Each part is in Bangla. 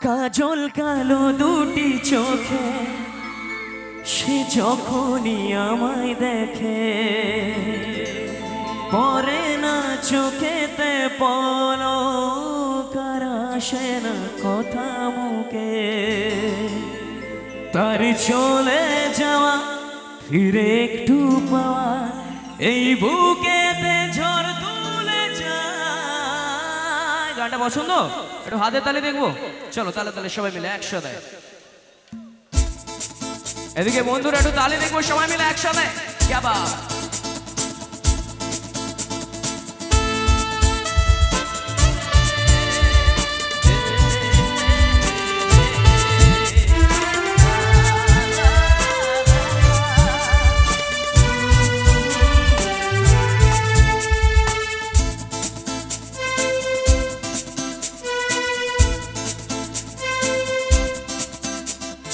কাজল কালো দুটি চোখে সে যখনই আমায় দেখে, পরে না চোখেতে পলক আর আসে না কথা মুখে। তার চলে যাওয়া ফিরে একটু পাওয়া এই বুকেতে ঝড় তুলে যায়। গানটা পছন্দ? একটু হাতে তালি দেখবো, চলো তালে তালে সবাই মিলে একসাথে। এদিকে বন্ধুরা একটু তালি দেখবো সবাই মিলে একসাথে। क्या बात।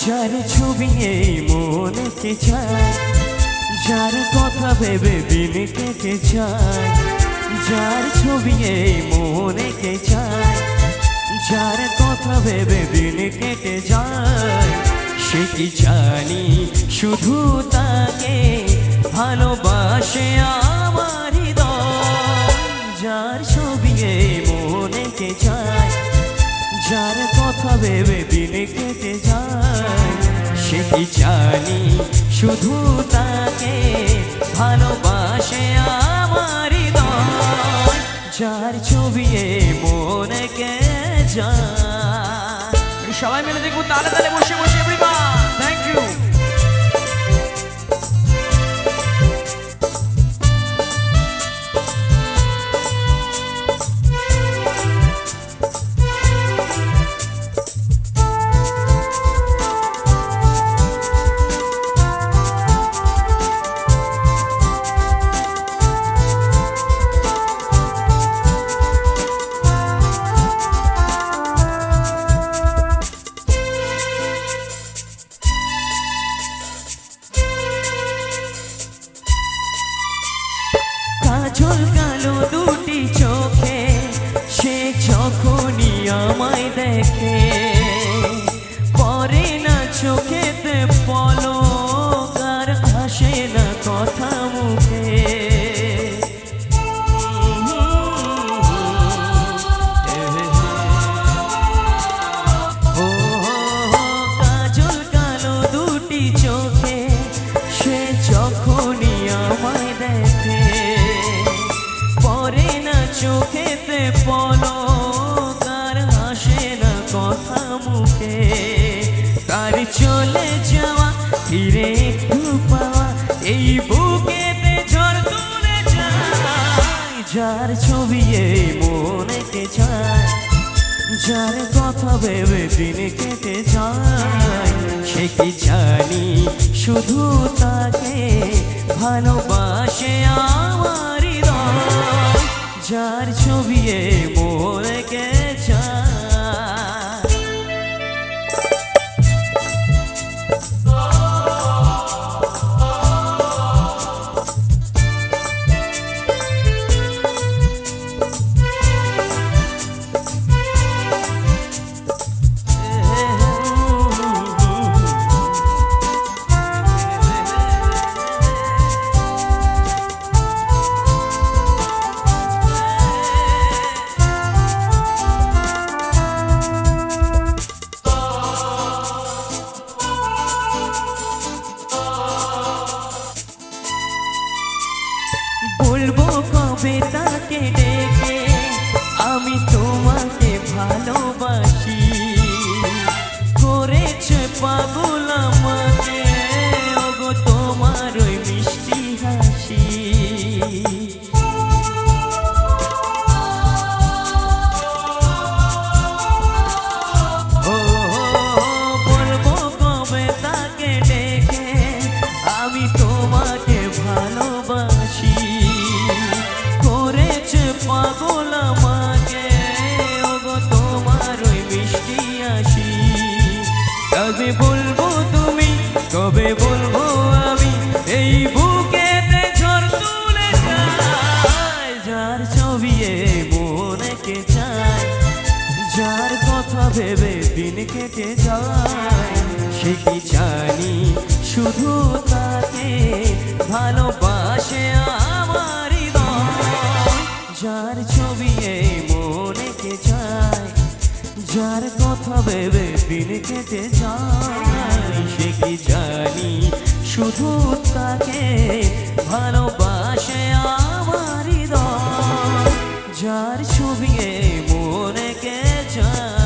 যার ছবি এই মনে কে চায়, যার কথা ভেবে দিন কেটে যায়। যার ছবি এই মনে কে চায়, যার কথা ভেবে দিন কেটে যায়। সে কি জানি শুধু তাকে ভালোবাসে আমার হৃদয়। যার ছবি এই মনে কে চায়, যার কথা ভেবে দিন কেটে যায়। সে কি জানি শুধু তাকে ভালোবাসে আমার হৃদয়। যার ছবি মনে কে যায়। সবাই মিলে দেখবো তালে তালে বসে বসে। Everyone thank you. কাজল কালো দুটি চোখে সে যখনই আমায় দেখে, পরে না চোখেতে পলক আর আসে না কথা মুখে। কাজল কালো দুটি চোখে সে যখনই আমায় দেখে, পরে না চোখেতে পলক আর আসে না কথা মুখে। তার চলে যাওয়া ফিরে একটু পাওয়া এই বুকেতে ঝড় তুলে যায়। যার ছবি এই মনে কে চায়, যার কথা ভেবে দিন কেটে যায়। সে কি জানি শুধু তাকে ভালোবাসে আমার হৃদয়। যার ছবি মনে কে চায়। বলবো কবে তাকে ডেকে আমি তোমাকে ভালোবাসি। করেছে পাগল আমাকে ওগো তোমার ওই মিষ্টি হাসি। ও বলবো কবে তাকে ডেকে আমি তোমাকে ভালোবাসি। করেছে পাগল আমাকে ওগো তোমার ওই মিষ্টি হাসি। কবে বলবো তুমি, কবে বলবো আমি, এই বুকেতে ঝড় তুলে যায়। যার ছবি মনে কে চায়, যার কথা ভেবে দিন কেটে যায়, সে কি জানি শুধু তাকে ভালোবাসে আমার হৃদয়। যার ছবি এই মনে কে যায়, যার কথা ভেবে দিন কেটে যায়, সে কি জানি শুধু তাকে ভালোবাসে আমার হৃদয়। যার ছবি এই মনে কে যায়।